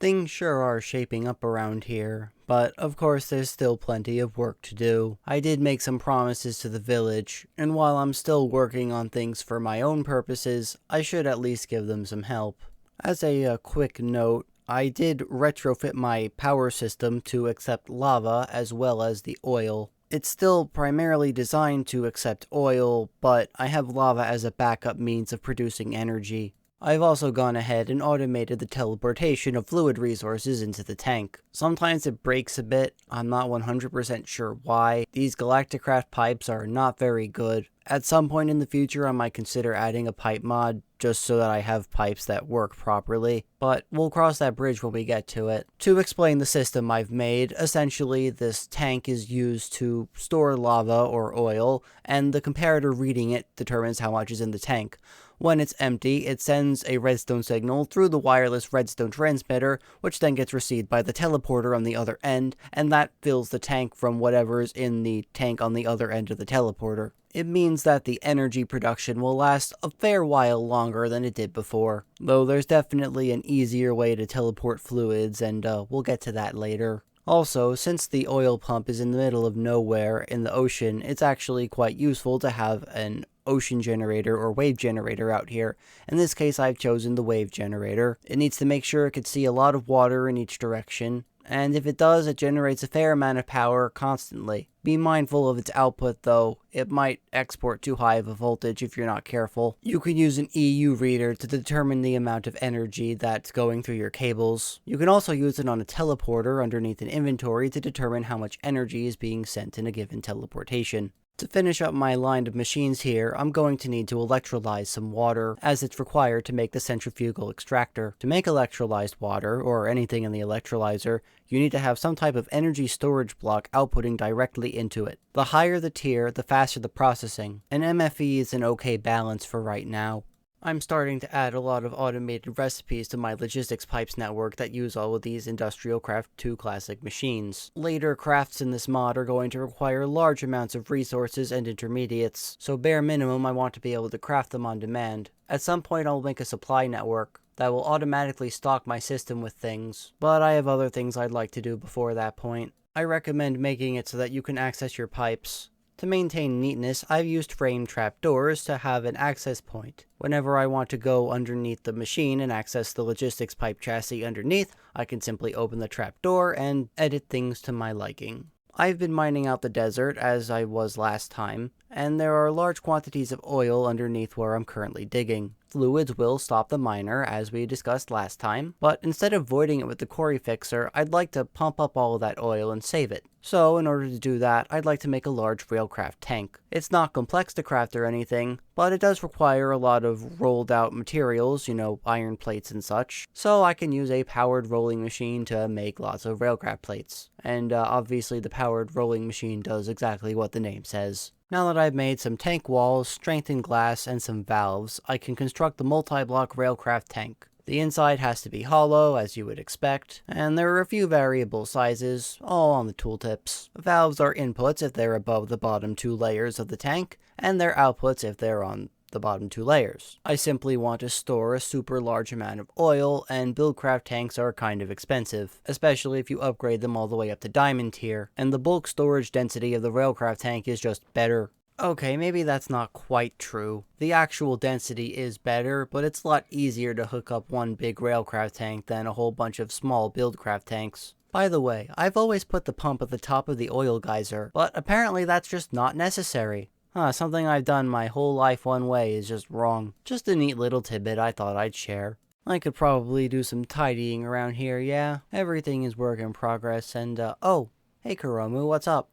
Things sure are shaping up around here, but of course there's still plenty of work to do. I did make some promises to the village, and while I'm still working on things for my own purposes, I should at least give them some help. As a quick note, I did retrofit my power system to accept lava as well as the oil. It's still primarily designed to accept oil, but I have lava as a backup means of producing energy. I've also gone ahead and automated the teleportation of fluid resources into the tank. Sometimes it breaks a bit, I'm not 100% sure why. These Galacticraft pipes are not very good. At some point in the future I might consider adding a pipe mod, just so that I have pipes that work properly, but we'll cross that bridge when we get to it. To explain the system I've made, essentially this tank is used to store lava or oil, and the comparator reading it determines how much is in the tank. When it's empty, it sends a redstone signal through the wireless redstone transmitter, which then gets received by the teleporter on the other end, and that fills the tank from whatever's in the tank on the other end of the teleporter. It means that the energy production will last a fair while longer than it did before, though there's definitely an easier way to teleport fluids, and we'll get to that later. Also, since the oil pump is in the middle of nowhere in the ocean, it's actually quite useful to have an ocean generator or wave generator out here. In this case, I've chosen the wave generator. It needs to make sure it can see a lot of water in each direction, and if it does, it generates a fair amount of power constantly. Be mindful of its output though, it might export too high of a voltage if you're not careful. You can use an EU reader to determine the amount of energy that's going through your cables. You can also use it on a teleporter underneath an inventory to determine how much energy is being sent in a given teleportation. To finish up my line of machines here, I'm going to need to electrolyze some water, as it's required to make the centrifugal extractor. To make electrolyzed water, or anything in the electrolyzer, you need to have some type of energy storage block outputting directly into it. The higher the tier, the faster the processing. An MFE is an okay balance for right now. I'm starting to add a lot of automated recipes to my logistics pipes network that use all of these Industrial Craft 2 classic machines. Later crafts in this mod are going to require large amounts of resources and intermediates, so bare minimum I want to be able to craft them on demand. At some point I'll make a supply network that will automatically stock my system with things, but I have other things I'd like to do before that point. I recommend making it so that you can access your pipes. To maintain neatness, I've used frame trapdoors to have an access point. Whenever I want to go underneath the machine and access the logistics pipe chassis underneath, I can simply open the trapdoor and edit things to my liking. I've been mining out the desert, as I was last time, and there are large quantities of oil underneath where I'm currently digging. Fluids will stop the miner, as we discussed last time, but instead of voiding it with the quarry fixer, I'd like to pump up all of that oil and save it. So, in order to do that, I'd like to make a large Railcraft tank. It's not complex to craft or anything, but it does require a lot of rolled out materials, iron plates and such, so I can use a powered rolling machine to make lots of Railcraft plates. And obviously the powered rolling machine does exactly what the name says. Now that I've made some tank walls, strengthened glass, and some valves, I can construct the multi-block Railcraft tank. The inside has to be hollow, as you would expect, and there are a few variable sizes, all on the tooltips. Valves are inputs if they're above the bottom two layers of the tank, and they're outputs if they're on the bottom two layers. I simply want to store a super large amount of oil, and Buildcraft tanks are kind of expensive, especially if you upgrade them all the way up to diamond tier, and the bulk storage density of the Railcraft tank is just better. Okay, maybe that's not quite true. The actual density is better, but it's a lot easier to hook up one big Railcraft tank than a whole bunch of small Buildcraft tanks. By the way, I've always put the pump at the top of the oil geyser, but apparently that's just not necessary. Something I've done my whole life one way is just wrong. Just a neat little tidbit I thought I'd share. I could probably do some tidying around here, yeah? Everything is work in progress, and oh, hey Kuromu, what's up?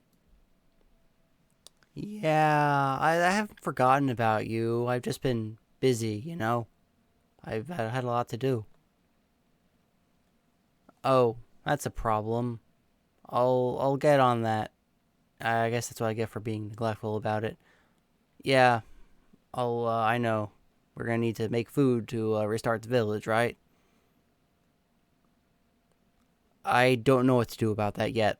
Yeah, I haven't forgotten about you. I've just been busy, I've had a lot to do. Oh, that's a problem. I'll get on that. I guess that's what I get for being neglectful about it. Yeah, I know. We're gonna need to make food to restart the village, right? I don't know what to do about that yet.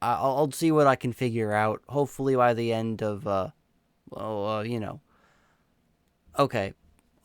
I'll see what I can figure out. Hopefully by the end of, Okay.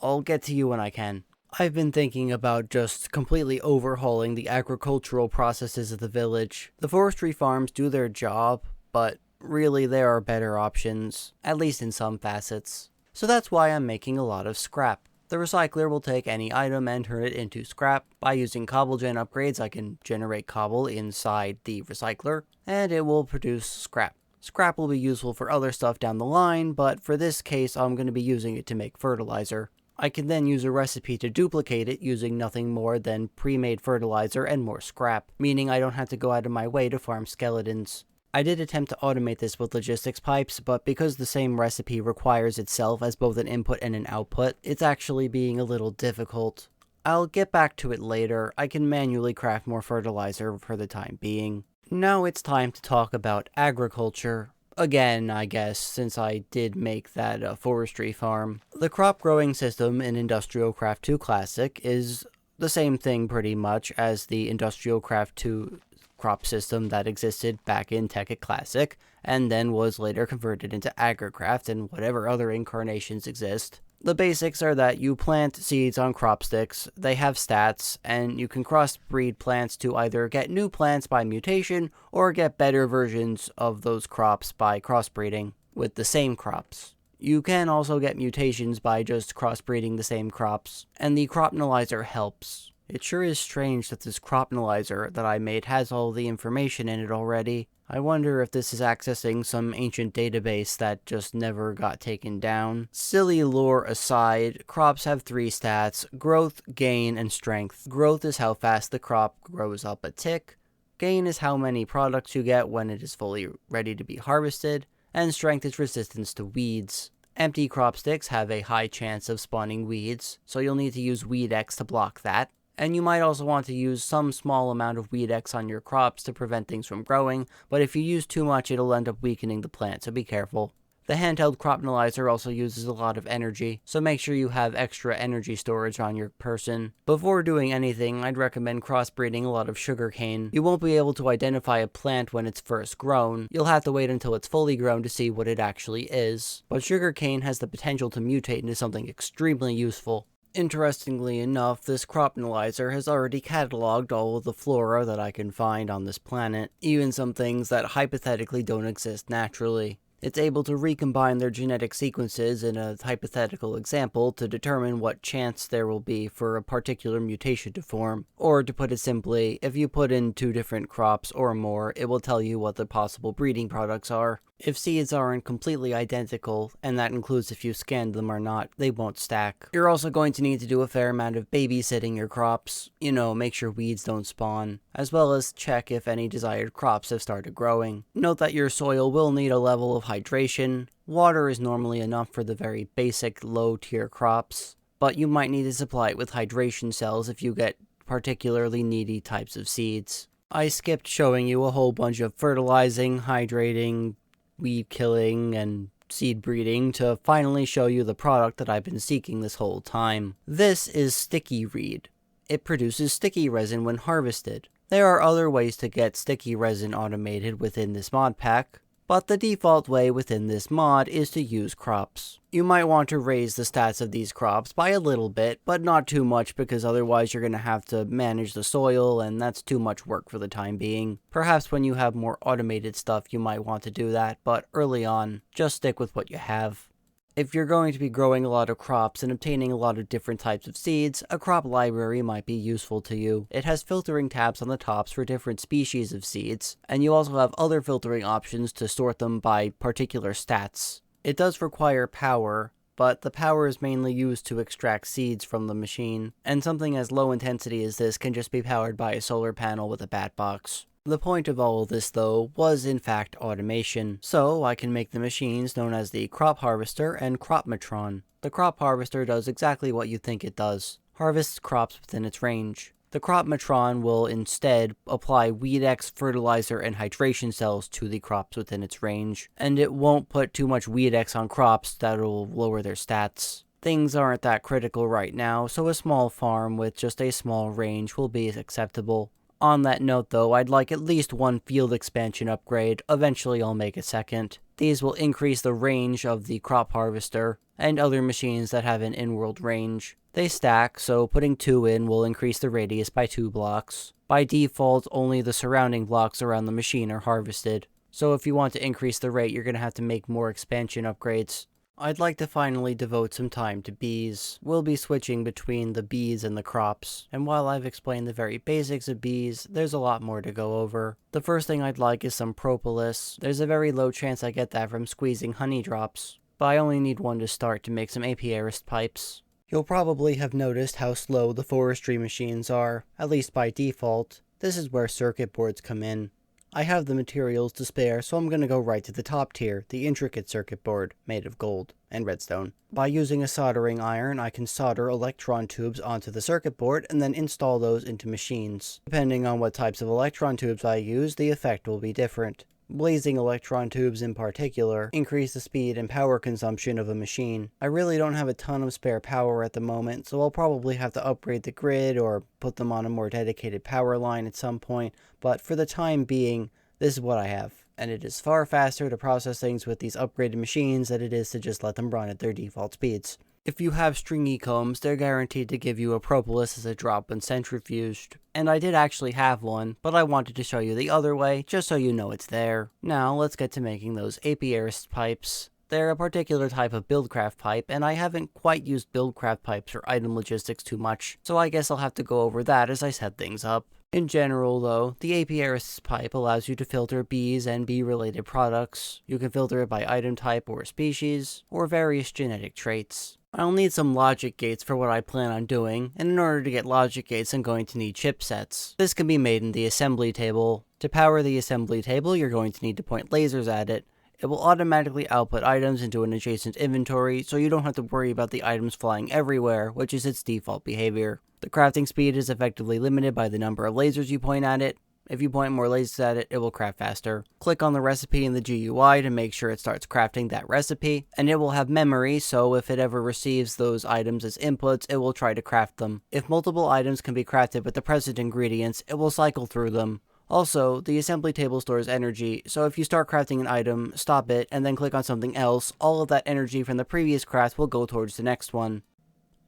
I'll get to you when I can. I've been thinking about just completely overhauling the agricultural processes of the village. The forestry farms do their job, but really there are better options, at least in some facets. So that's why I'm making a lot of scrap. The recycler will take any item and turn it into scrap. By using cobble gen upgrades, I can generate cobble inside the recycler, and it will produce scrap. Scrap will be useful for other stuff down the line, but for this case I'm going to be using it to make fertilizer. I can then use a recipe to duplicate it using nothing more than pre-made fertilizer and more scrap, meaning I don't have to go out of my way to farm skeletons. I did attempt to automate this with logistics pipes, but because the same recipe requires itself as both an input and an output, it's actually being a little difficult. I'll get back to it later. I can manually craft more fertilizer for the time being. Now it's time to talk about agriculture. Again, I guess, since I did make that forestry farm. The crop growing system in Industrial Craft 2 Classic is the same thing pretty much as the Industrial Craft 2 crop system that existed back in Tekkit Classic, and then was later converted into AgriCraft and whatever other incarnations exist. The basics are that you plant seeds on crop sticks, they have stats, and you can crossbreed plants to either get new plants by mutation, or get better versions of those crops by crossbreeding with the same crops. You can also get mutations by just crossbreeding the same crops, and the Crop-Analyzer helps. It sure is strange that this Crop-Analyzer that I made has all the information in it already. I wonder if this is accessing some ancient database that just never got taken down. Silly lore aside, crops have 3 stats: growth, gain, and strength. Growth is how fast the crop grows up a tick, gain is how many products you get when it is fully ready to be harvested, and strength is resistance to weeds. Empty crop sticks have a high chance of spawning weeds, so you'll need to use Weed X to block that. And you might also want to use some small amount of Weed X on your crops to prevent things from growing, but if you use too much it'll end up weakening the plant, so be careful. The handheld Crop-Analyzer also uses a lot of energy, so make sure you have extra energy storage on your person. Before doing anything, I'd recommend crossbreeding a lot of sugarcane. You won't be able to identify a plant when it's first grown. You'll have to wait until it's fully grown to see what it actually is. But sugarcane has the potential to mutate into something extremely useful. Interestingly enough, this Crop-Analyzer has already cataloged all of the flora that I can find on this planet, even some things that hypothetically don't exist naturally. It's able to recombine their genetic sequences in a hypothetical example to determine what chance there will be for a particular mutation to form. Or to put it simply, if you put in 2 different crops or more, it will tell you what the possible breeding products are. If seeds aren't completely identical, and that includes if you scanned them or not, they won't stack. You're also going to need to do a fair amount of babysitting your crops, make sure weeds don't spawn, as well as check if any desired crops have started growing. Note that your soil will need a level of hydration. Water is normally enough for the very basic low-tier crops, but you might need to supply it with hydration cells if you get particularly needy types of seeds. I skipped showing you a whole bunch of fertilizing, hydrating, weed killing, and seed breeding to finally show you the product that I've been seeking this whole time. This is sticky reed. It produces sticky resin when harvested. There are other ways to get sticky resin automated within this mod pack, but the default way within this mod is to use crops. You might want to raise the stats of these crops by a little bit, but not too much because otherwise you're going to have to manage the soil and that's too much work for the time being. Perhaps when you have more automated stuff you might want to do that, but early on, just stick with what you have. If you're going to be growing a lot of crops and obtaining a lot of different types of seeds, a crop library might be useful to you. It has filtering tabs on the tops for different species of seeds, and you also have other filtering options to sort them by particular stats. It does require power, but the power is mainly used to extract seeds from the machine, and something as low intensity as this can just be powered by a solar panel with a bat box. The point of all of this, though, was in fact automation, so I can make the machines known as the Crop Harvester and Crop-Matron. The Crop Harvester does exactly what you think it does, harvests crops within its range. The Crop-Matron will instead apply Weed X, fertilizer, and hydration cells to the crops within its range, and it won't put too much Weed X on crops that'll lower their stats. Things aren't that critical right now, so a small farm with just a small range will be acceptable. On that note though, I'd like at least one field expansion upgrade. Eventually I'll make a second. These will increase the range of the crop harvester and other machines that have an in-world range. They stack, so putting 2 in will increase the radius by 2 blocks. By default, only the surrounding blocks around the machine are harvested. So if you want to increase the rate, you're going to have to make more expansion upgrades. I'd like to finally devote some time to bees. We'll be switching between the bees and the crops, and while I've explained the very basics of bees, there's a lot more to go over. The first thing I'd like is some propolis. There's a very low chance I get that from squeezing honey drops, but I only need one to start to make some Apiarist pipes. You'll probably have noticed how slow the forestry machines are, at least by default. This is where circuit boards come in. I have the materials to spare, so I'm going to go right to the top tier, the intricate circuit board, made of gold and redstone. By using a soldering iron, I can solder electron tubes onto the circuit board and then install those into machines. Depending on what types of electron tubes I use, the effect will be different. Blazing electron tubes in particular increase the speed and power consumption of a machine. I really don't have a ton of spare power at the moment, so I'll probably have to upgrade the grid or put them on a more dedicated power line at some point, but for the time being, this is what I have. And it is far faster to process things with these upgraded machines than it is to just let them run at their default speeds. If you have stringy combs, they're guaranteed to give you a propolis as a drop when centrifuged. And I did actually have one, but I wanted to show you the other way, just so you know it's there. Now, let's get to making those Apiarist pipes. They're a particular type of Buildcraft pipe, and I haven't quite used Buildcraft pipes or item logistics too much, so I guess I'll have to go over that as I set things up. In general, though, the Apiarist pipe allows you to filter bees and bee-related products. You can filter it by item type or species, or various genetic traits. I'll need some logic gates for what I plan on doing, and in order to get logic gates I'm going to need chipsets. This can be made in the assembly table. To power the assembly table, you're going to need to point lasers at it. It will automatically output items into an adjacent inventory, so you don't have to worry about the items flying everywhere, which is its default behavior. The crafting speed is effectively limited by the number of lasers you point at it. If you point more lasers at it, it will craft faster. Click on the recipe in the GUI to make sure it starts crafting that recipe, and it will have memory, so if it ever receives those items as inputs, it will try to craft them. If multiple items can be crafted with the present ingredients, it will cycle through them. Also, the assembly table stores energy, so if you start crafting an item, stop it, and then click on something else, all of that energy from the previous craft will go towards the next one.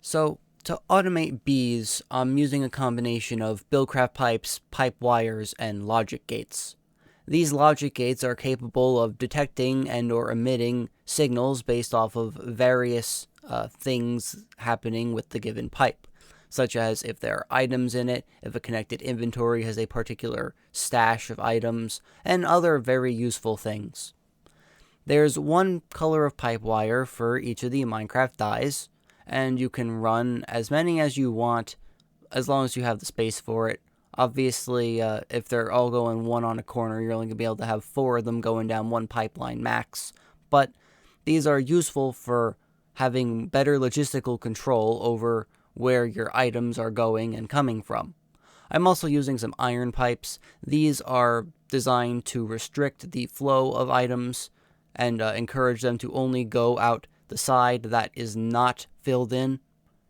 So, to automate bees, I'm using a combination of Buildcraft pipes, pipe wires, and logic gates. These logic gates are capable of detecting and or emitting signals based off of various things happening with the given pipe, such as if there are items in it, if a connected inventory has a particular stash of items, and other very useful things. There's one color of pipe wire for each of the Minecraft dyes, and you can run as many as you want as long as you have the space for it. Obviously, if they're all going one on a corner, you're only going to be able to have 4 of them going down one pipeline max. But these are useful for having better logistical control over where your items are going and coming from. I'm also using some iron pipes. These are designed to restrict the flow of items and encourage them to only go out the side that is not filled in.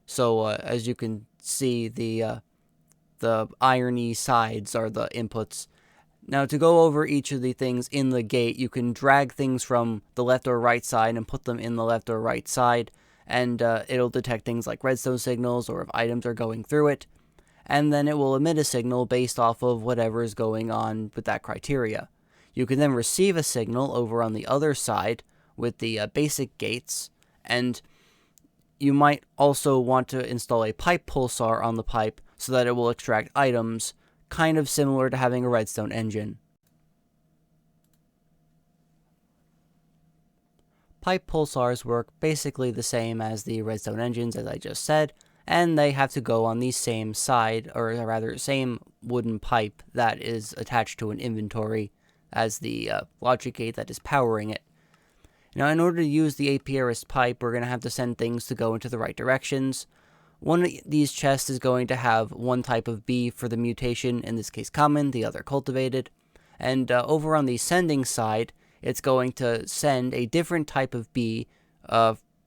So as you can see, the irony sides are the inputs. Now, to go over each of the things in the gate, you can drag things from the left or right side and put them in the left or right side, and it'll detect things like redstone signals or if items are going through it, and then it will emit a signal based off of whatever is going on with that criteria. You can then receive a signal over on the other side with the basic gates, and you might also want to install a pipe pulsar on the pipe so that it will extract items, kind of similar to having a redstone engine. Pipe pulsars work basically the same as the redstone engines, as I just said, and they have to go on the same side, or rather same wooden pipe that is attached to an inventory as the logic gate that is powering it. Now, in order to use the Apiarist pipe, we're going to have to send things to go into the right directions. One of these chests is going to have one type of bee for the mutation, in this case common, the other cultivated. And over on the sending side, it's going to send a different type of bee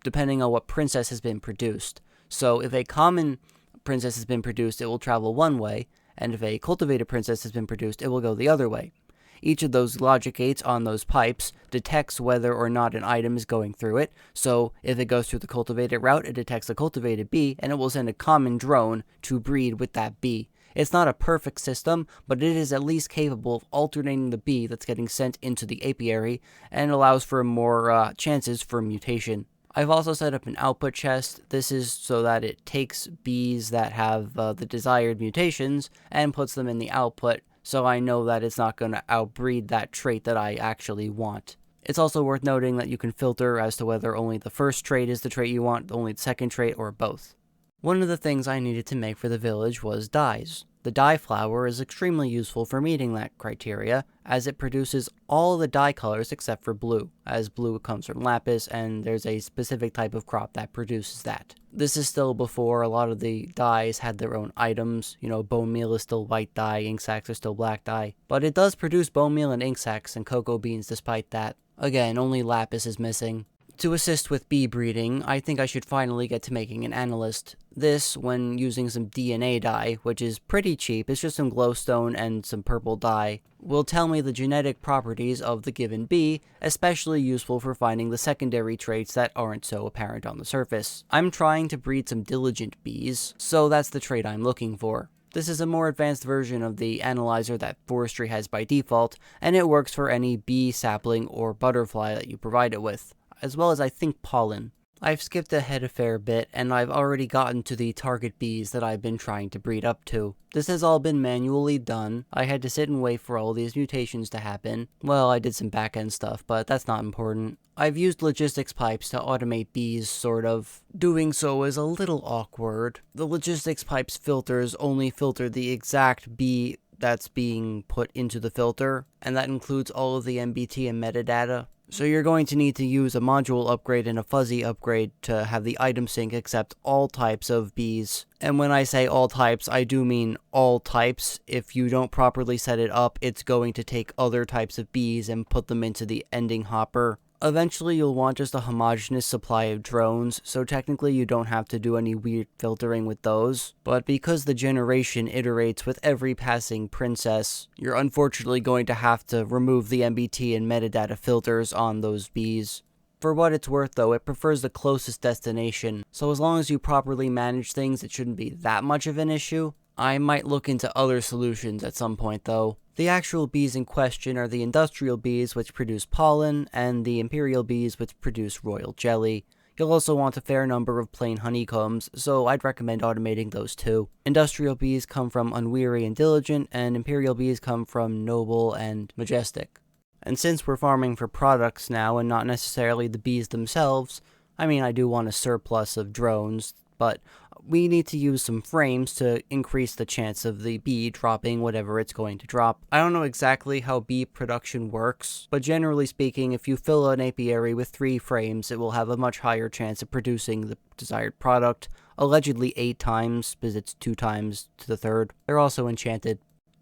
depending on what princess has been produced. So if a common princess has been produced, it will travel one way, and if a cultivated princess has been produced, it will go the other way. Each of those logic gates on those pipes detects whether or not an item is going through it, so if it goes through the cultivated route, it detects a cultivated bee, and it will send a common drone to breed with that bee. It's not a perfect system, but it is at least capable of alternating the bee that's getting sent into the apiary, and allows for more chances for mutation. I've also set up an output chest. This is so that it takes bees that have the desired mutations and puts them in the output, so I know that it's not going to outbreed that trait that I actually want. It's also worth noting that you can filter as to whether only the first trait is the trait you want, only the second trait, or both. One of the things I needed to make for the village was dyes. The dye flower is extremely useful for meeting that criteria, as it produces all the dye colors except for blue, as blue comes from lapis, and there's a specific type of crop that produces that. This is still before a lot of the dyes had their own items. Bone meal is still white dye, ink sacs are still black dye, but it does produce bone meal and ink sacs and cocoa beans despite that. Again, only lapis is missing. To assist with bee breeding, I think I should finally get to making an Analyst. This, when using some DNA dye, which is pretty cheap, it's just some glowstone and some purple dye, will tell me the genetic properties of the given bee, especially useful for finding the secondary traits that aren't so apparent on the surface. I'm trying to breed some diligent bees, so that's the trait I'm looking for. This is a more advanced version of the Analyzer that Forestry has by default, and it works for any bee, sapling, or butterfly that you provide it with, as well as I think pollen. I've skipped ahead a fair bit, and I've already gotten to the target bees that I've been trying to breed up to. This has all been manually done. I had to sit and wait for all these mutations to happen. Well, I did some back-end stuff, but that's not important. I've used logistics pipes to automate bees, sort of. Doing so is a little awkward. The logistics pipes filters only filter the exact bee that's being put into the filter, and that includes all of the MBT and metadata. So you're going to need to use a module upgrade and a fuzzy upgrade to have the item sync accept all types of bees. And when I say all types, I do mean all types. If you don't properly set it up, it's going to take other types of bees and put them into the ending hopper. Eventually you'll want just a homogeneous supply of drones, so technically you don't have to do any weird filtering with those. But because the generation iterates with every passing princess, you're unfortunately going to have to remove the MBT and metadata filters on those bees. For what it's worth though, it prefers the closest destination, so as long as you properly manage things, it shouldn't be that much of an issue. I might look into other solutions at some point though. The actual bees in question are the industrial bees, which produce pollen, and the imperial bees, which produce royal jelly. You'll also want a fair number of plain honeycombs, so I'd recommend automating those too. Industrial bees come from unweary and diligent, and imperial bees come from noble and majestic. And since we're farming for products now and not necessarily the bees themselves, I do want a surplus of drones, but we need to use some frames to increase the chance of the bee dropping whatever it's going to drop. I don't know exactly how bee production works, but generally speaking, if you fill an apiary with 3 frames, it will have a much higher chance of producing the desired product, allegedly 8 times, because it's 2 times to the 3rd. They're also enchanted.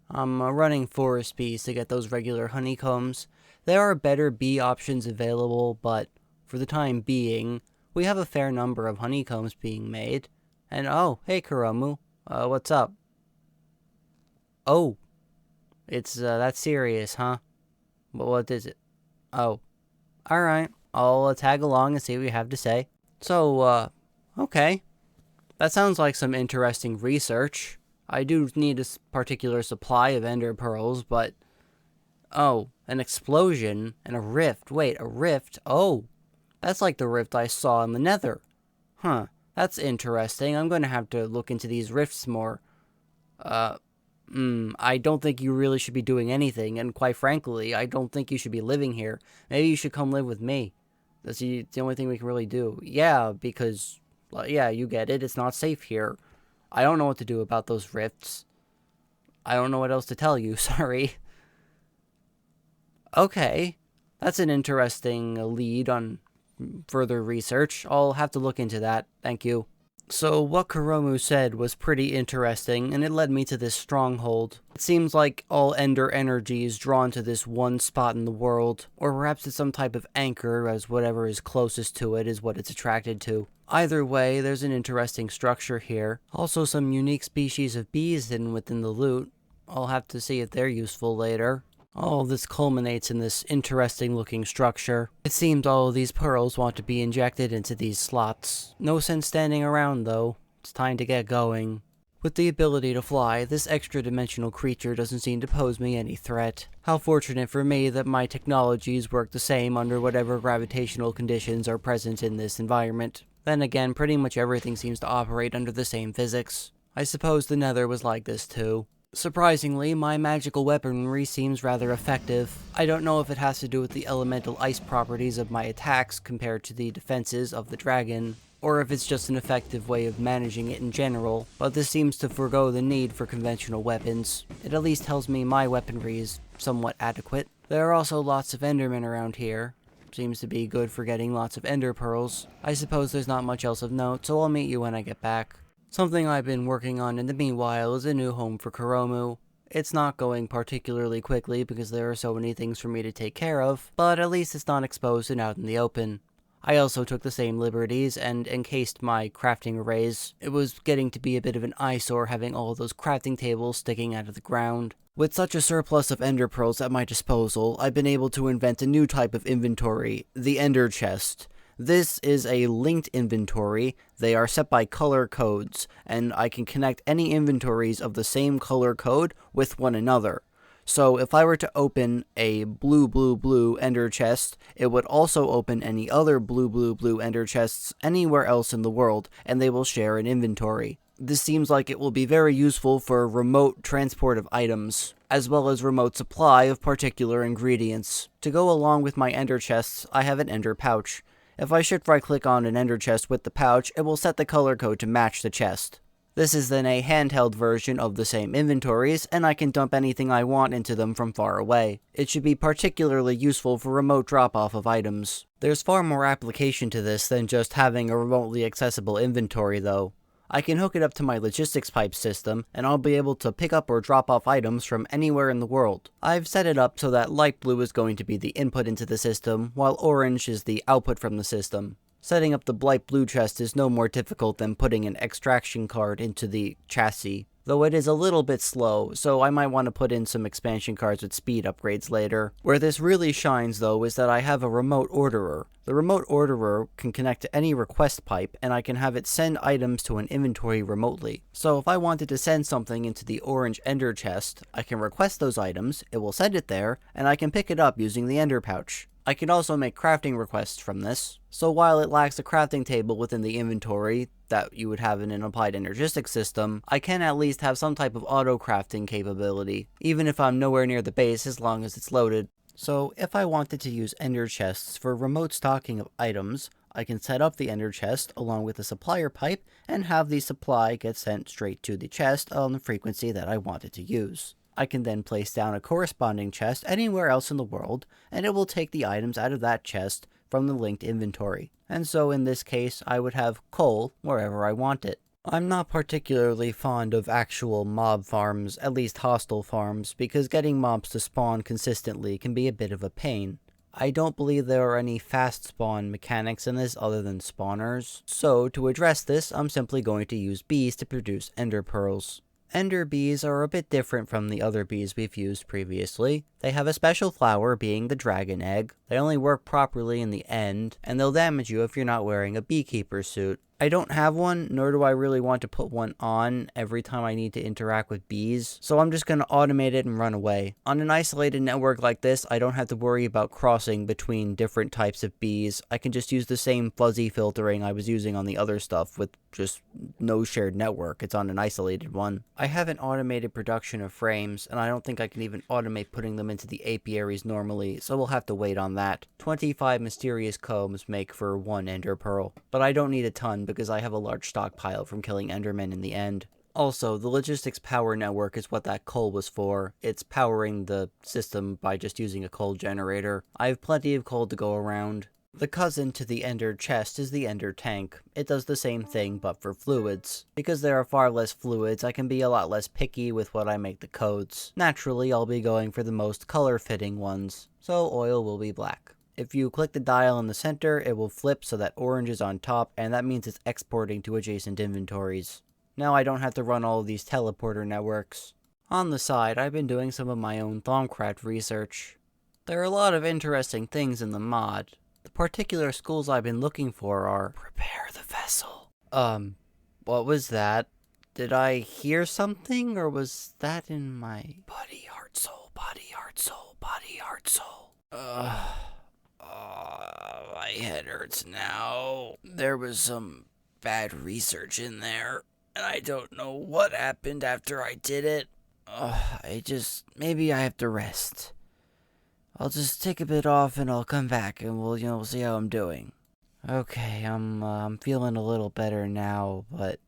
I'm running forest bees to get those regular honeycombs. There are better bee options available, but for the time being, we have a fair number of honeycombs being made. And oh, hey Kuromu, what's up? Oh, it's that serious, huh? But what is it? Oh, alright, I'll tag along and see what you have to say. So, okay. That sounds like some interesting research. I do need a particular supply of ender pearls, but... Oh, an explosion and a rift. Wait, a rift? Oh, that's like the rift I saw in the nether. Huh. That's interesting. I'm going to have to look into these rifts more. I don't think you really should be doing anything, and quite frankly, I don't think you should be living here. Maybe you should come live with me. That's the only thing we can really do. Yeah, because, well, yeah, you get it. It's not safe here. I don't know what to do about those rifts. I don't know what else to tell you, sorry. Okay, that's an interesting lead on further research. I'll have to look into that. Thank you. So what Kuromu said was pretty interesting, and it led me to this stronghold. It seems like all Ender energy is drawn to this one spot in the world, or perhaps it's some type of anchor, as whatever is closest to it is what it's attracted to. Either way, there's an interesting structure here. Also some unique species of bees hidden within the loot. I'll have to see if they're useful later. All of this culminates in this interesting looking structure. It seems all of these pearls want to be injected into these slots. No sense standing around though. It's time to get going. With the ability to fly, this extra-dimensional creature doesn't seem to pose me any threat. How fortunate for me that my technologies work the same under whatever gravitational conditions are present in this environment. Then again, pretty much everything seems to operate under the same physics. I suppose the Nether was like this too. Surprisingly, my magical weaponry seems rather effective. I don't know if it has to do with the elemental ice properties of my attacks compared to the defenses of the dragon, or if it's just an effective way of managing it in general, but this seems to forego the need for conventional weapons. It at least tells me my weaponry is somewhat adequate. There are also lots of endermen around here. Seems to be good for getting lots of ender pearls. I suppose there's not much else of note, so I'll meet you when I get back. Something I've been working on in the meanwhile is a new home for Kuromu. It's not going particularly quickly because there are so many things for me to take care of, but at least it's not exposed and out in the open. I also took the same liberties and encased my crafting arrays. It was getting to be a bit of an eyesore having all those crafting tables sticking out of the ground. With such a surplus of ender pearls at my disposal, I've been able to invent a new type of inventory, the ender chest. This is a linked inventory. They are set by color codes, and I can connect any inventories of the same color code with one another. So if I were to open a blue ender chest, it would also open any other blue ender chests anywhere else in the world, and they will share an inventory. This seems like it will be very useful for remote transport of items, as well as remote supply of particular ingredients. To go along with my ender chests, I have an ender pouch. If I shift right click on an ender chest with the pouch, it will set the color code to match the chest. This is then a handheld version of the same inventories, and I can dump anything I want into them from far away. It should be particularly useful for remote drop-off of items. There's far more application to this than just having a remotely accessible inventory though. I can hook it up to my logistics pipe system, and I'll be able to pick up or drop off items from anywhere in the world. I've set it up so that light blue is going to be the input into the system, while orange is the output from the system. Setting up the light blue chest is no more difficult than putting an extraction card into the chassis, though it is a little bit slow, so I might want to put in some expansion cards with speed upgrades later. Where this really shines though is that I have a remote orderer. The remote orderer can connect to any request pipe, and I can have it send items to an inventory remotely. So if I wanted to send something into the orange ender chest, I can request those items, it will send it there, and I can pick it up using the ender pouch. I can also make crafting requests from this, so while it lacks a crafting table within the inventory that you would have in an applied energistic system, I can at least have some type of auto-crafting capability, even if I'm nowhere near the base as long as it's loaded. So if I wanted to use ender chests for remote stocking of items, I can set up the ender chest along with a supplier pipe and have the supply get sent straight to the chest on the frequency that I wanted to use. I can then place down a corresponding chest anywhere else in the world, and it will take the items out of that chest from the linked inventory. And so in this case, I would have coal wherever I want it. I'm not particularly fond of actual mob farms, at least hostile farms, because getting mobs to spawn consistently can be a bit of a pain. I don't believe there are any fast spawn mechanics in this other than spawners, so to address this, I'm simply going to use bees to produce ender pearls. Ender bees are a bit different from the other bees we've used previously. They have a special flower being the dragon egg. They only work properly in the end, and they'll damage you if you're not wearing a beekeeper suit. I don't have one, nor do I really want to put one on every time I need to interact with bees, so I'm just going to automate it and run away. On an isolated network like this, I don't have to worry about crossing between different types of bees. I can just use the same fuzzy filtering I was using on the other stuff with just no shared network. It's on an isolated one. I have an automated production of frames, and I don't think I can even automate putting them into the apiaries normally, so we'll have to wait on that. 25 mysterious combs make for 1 ender pearl, but I don't need a ton because I have a large stockpile from killing endermen in the end. Also, the logistics power network is what that coal was for. It's powering the system by just using a coal generator. I have plenty of coal to go around. The cousin to the ender chest is the ender tank. It does the same thing but for fluids. Because there are far less fluids, I can be a lot less picky with what I make the codes. Naturally, I'll be going for the most color-fitting ones, so oil will be black. If you click the dial in the center, it will flip so that orange is on top, and that means it's exporting to adjacent inventories. Now I don't have to run all of these teleporter networks. On the side, I've been doing some of my own Thaumcraft research. There are a lot of interesting things in the mod. The particular schools I've been looking for are prepare the vessel. What was that? Did I hear something, or was that in my body, heart, soul, body, heart, soul, body, heart, soul? My head hurts now. There was some bad research in there, and I don't know what happened after I did it. Maybe I have to rest. I'll just take a bit off and I'll come back and we'll see how I'm doing. Okay, I'm feeling a little better now, but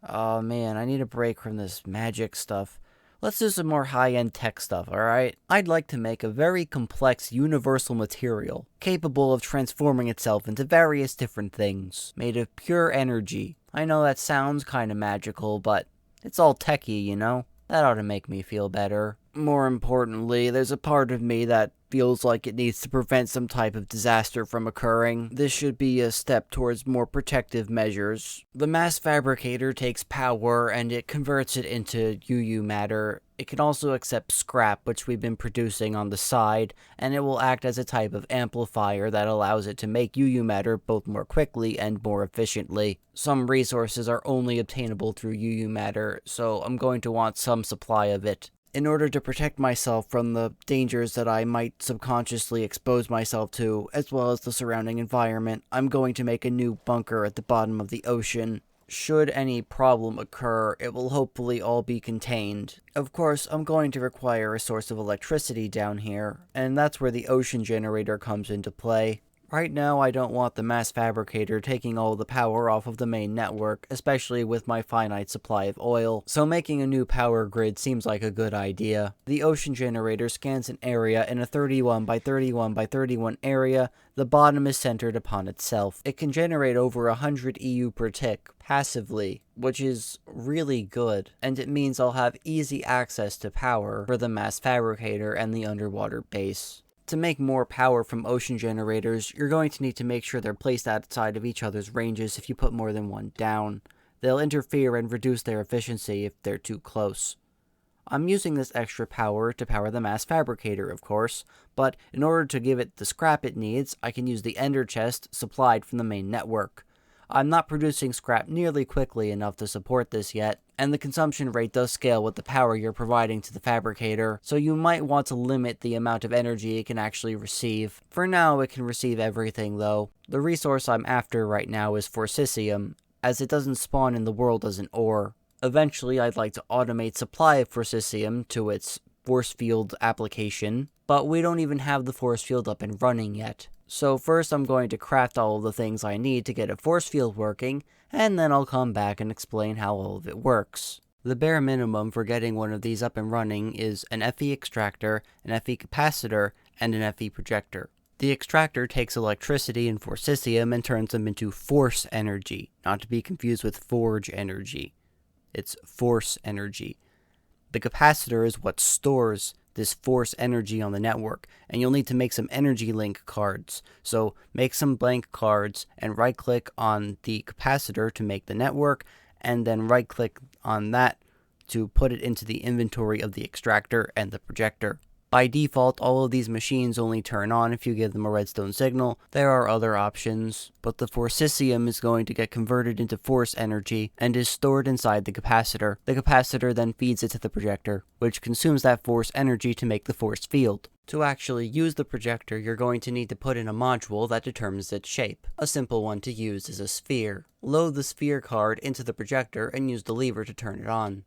oh man, I need a break from this magic stuff. Let's do some more high-end tech stuff, alright? I'd like to make a very complex universal material, capable of transforming itself into various different things, made of pure energy. I know that sounds kinda magical, but it's all techy, you know? That ought to make me feel better. More importantly, there's a part of me that feels like it needs to prevent some type of disaster from occurring. This should be a step towards more protective measures. The mass fabricator takes power and it converts it into UU matter. It can also accept scrap, which we've been producing on the side, and it will act as a type of amplifier that allows it to make UU matter both more quickly and more efficiently. Some resources are only obtainable through UU matter, so I'm going to want some supply of it. In order to protect myself from the dangers that I might subconsciously expose myself to, as well as the surrounding environment, I'm going to make a new bunker at the bottom of the ocean. Should any problem occur, it will hopefully all be contained. Of course, I'm going to require a source of electricity down here, and that's where the ocean generator comes into play. Right now, I don't want the mass fabricator taking all the power off of the main network, especially with my finite supply of oil, so making a new power grid seems like a good idea. The ocean generator scans an area in a 31 by 31 by 31 area. The bottom is centered upon itself. It can generate over 100 EU per tick, passively, which is really good, and it means I'll have easy access to power for the mass fabricator and the underwater base. To make more power from ocean generators, you're going to need to make sure they're placed outside of each other's ranges if you put more than one down. They'll interfere and reduce their efficiency if they're too close. I'm using this extra power to power the mass fabricator, of course, but in order to give it the scrap it needs, I can use the ender chest supplied from the main network. I'm not producing scrap nearly quickly enough to support this yet, and the consumption rate does scale with the power you're providing to the fabricator, so you might want to limit the amount of energy it can actually receive. For now, it can receive everything though. The resource I'm after right now is Forcicium, as it doesn't spawn in the world as an ore. Eventually, I'd like to automate supply of Forcicium to its Forcefield application, but we don't even have the Forcefield up and running yet. So first I'm going to craft all of the things I need to get a Forcefield working, and then I'll come back and explain how all of it works. The bare minimum for getting one of these up and running is an FE extractor, an FE capacitor, and an FE projector. The extractor takes electricity and Forcicium and turns them into force energy, not to be confused with forge energy. It's force energy. The capacitor is what stores this force energy on the network, and you'll need to make some energy link cards. So make some blank cards and right click on the capacitor to make the network, and then right click on that to put it into the inventory of the extractor and the projector. By default, all of these machines only turn on if you give them a redstone signal. There are other options, but the Forcicium is going to get converted into force energy and is stored inside the capacitor. The capacitor then feeds it to the projector, which consumes that force energy to make the force field. To actually use the projector, you're going to need to put in a module that determines its shape. A simple one to use is a sphere. Load the sphere card into the projector and use the lever to turn it on.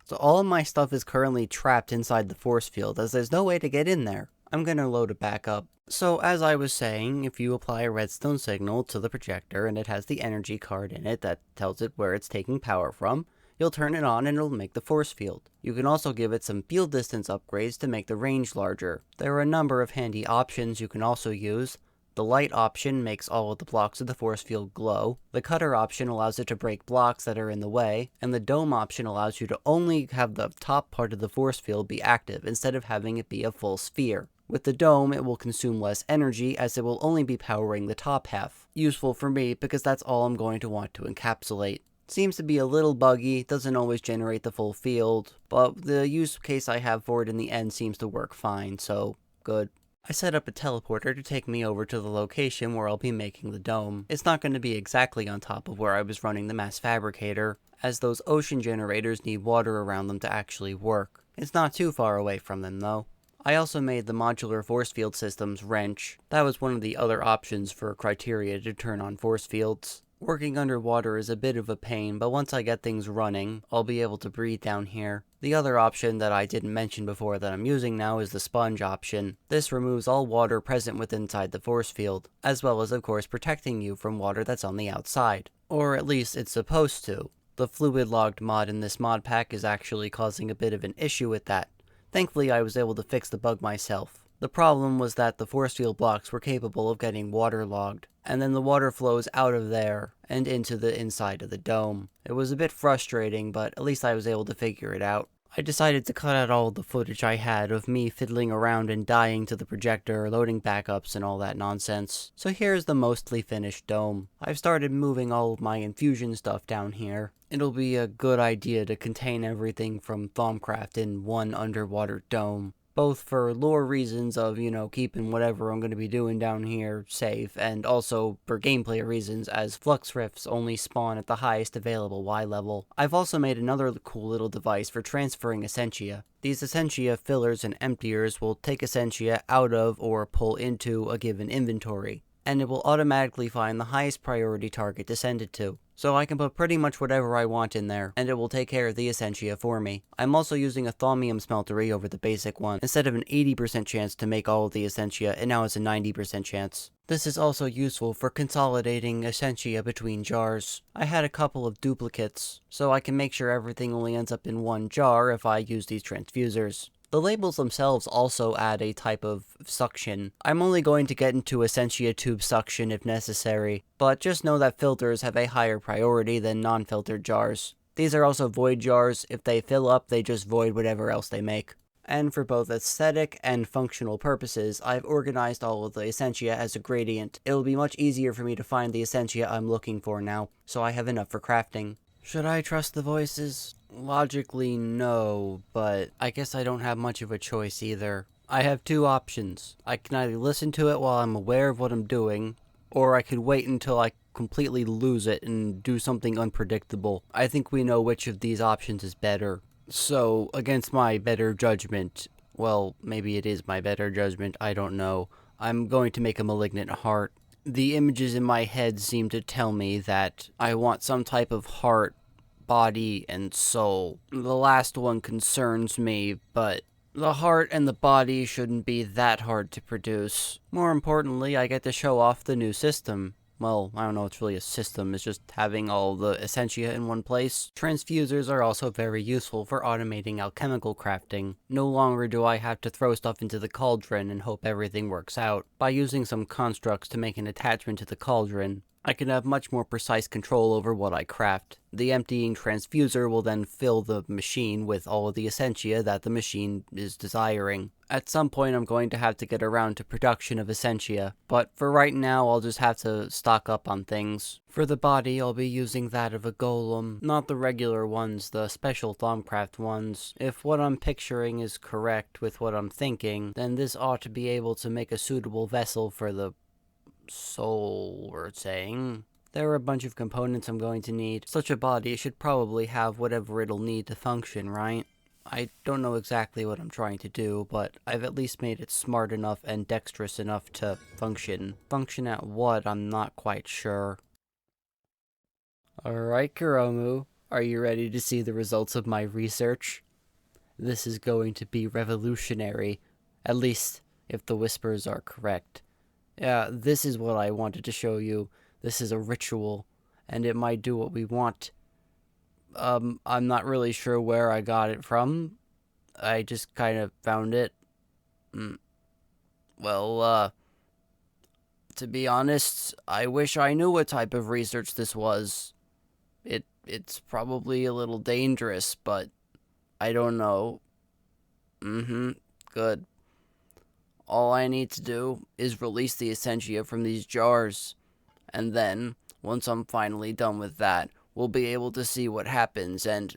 So all of my stuff is currently trapped inside the force field, as there's no way to get in there. I'm gonna load it back up. So as I was saying, if you apply a redstone signal to the projector and it has the energy card in it that tells it where it's taking power from, You'll turn it on and it'll make the force field. You can also give it some field distance upgrades to make the range larger. There are a number of handy options you can also use. The light option makes all of the blocks of the force field glow, the cutter option allows it to break blocks that are in the way, and the dome option allows you to only have the top part of the force field be active instead of having it be a full sphere. With the dome, it will consume less energy as it will only be powering the top half. Useful for me because that's all I'm going to want to encapsulate. Seems to be a little buggy, doesn't always generate the full field, but the use case I have for it in the end seems to work fine, so good. I set up a teleporter to take me over to the location where I'll be making the dome. It's not going to be exactly on top of where I was running the mass fabricator, as those ocean generators need water around them to actually work. It's not too far away from them though. I also made the modular force field system's wrench. That was one of the other options for criteria to turn on force fields. Working underwater is a bit of a pain, but once I get things running, I'll be able to breathe down here. The other option that I didn't mention before that I'm using now is the sponge option. This removes all water present within inside the force field, as well as of course protecting you from water that's on the outside. Or at least it's supposed to. The fluid logged mod in this mod pack is actually causing a bit of an issue with that. Thankfully I was able to fix the bug myself. The problem was that the force field blocks were capable of getting waterlogged, and then the water flows out of there and into the inside of the dome. It was a bit frustrating, but at least I was able to figure it out. I decided to cut out all the footage I had of me fiddling around and dying to the projector, loading backups, and all that nonsense. So here's the mostly finished dome. I've started moving all of my infusion stuff down here. It'll be a good idea to contain everything from Thaumcraft in one underwater dome. Both for lore reasons of, keeping whatever I'm going to be doing down here safe, and also for gameplay reasons as flux rifts only spawn at the highest available Y level. I've also made another cool little device for transferring Essentia. These Essentia fillers and emptiers will take Essentia out of or pull into a given inventory, and it will automatically find the highest priority target to send it to. So I can put pretty much whatever I want in there, and it will take care of the Essentia for me. I'm also using a Thaumium smeltery over the basic one. Instead of an 80% chance to make all of the Essentia, and now it's a 90% chance. This is also useful for consolidating Essentia between jars. I had a couple of duplicates, so I can make sure everything only ends up in one jar if I use these transfusers. The labels themselves also add a type of suction. I'm only going to get into Essentia tube suction if necessary, but just know that filters have a higher priority than non-filtered jars. These are also void jars. If they fill up, they just void whatever else they make. And for both aesthetic and functional purposes, I've organized all of the Essentia as a gradient. It'll be much easier for me to find the Essentia I'm looking for now, so I have enough for crafting. Should I trust the voices? Logically, no, but I guess I don't have much of a choice either. I have two options. I can either listen to it while I'm aware of what I'm doing, or I could wait until I completely lose it and do something unpredictable. I think we know which of these options is better. So, against my better judgment, well, maybe it is my better judgment, I don't know, I'm going to make a malignant heart. The images in my head seem to tell me that I want some type of heart, body, and soul. The last one concerns me, but the heart and the body shouldn't be that hard to produce. More importantly, I get to show off the new system. Well, I don't know, it's really a system, it's just having all the Essentia in one place. Transfusers are also very useful for automating alchemical crafting. No longer do I have to throw stuff into the cauldron and hope everything works out. By using some constructs to make an attachment to the cauldron, I can have much more precise control over what I craft. The emptying transfuser will then fill the machine with all of the Essentia that the machine is desiring. At some point I'm going to have to get around to production of Essentia, but for right now I'll just have to stock up on things. For the body I'll be using that of a golem, not the regular ones, the special Thaumcraft ones. If what I'm picturing is correct with what I'm thinking, then this ought to be able to make a suitable vessel for the soul, we're saying. There are a bunch of components I'm going to need. Such a body should probably have whatever it'll need to function, right? I don't know exactly what I'm trying to do, but I've at least made it smart enough and dexterous enough to function. Function at what, I'm not quite sure. Alright, Kuromu, are you ready to see the results of my research? This is going to be revolutionary, at least if the whispers are correct. Yeah, this is what I wanted to show you. This is a ritual, and it might do what we want. I'm not really sure where I got it from. I just kind of found it. Mm. Well, to be honest, I wish I knew what type of research this was. It's probably a little dangerous, but I don't know. Good. All I need to do is release the Essentia from these jars. And then, once I'm finally done with that, we'll be able to see what happens and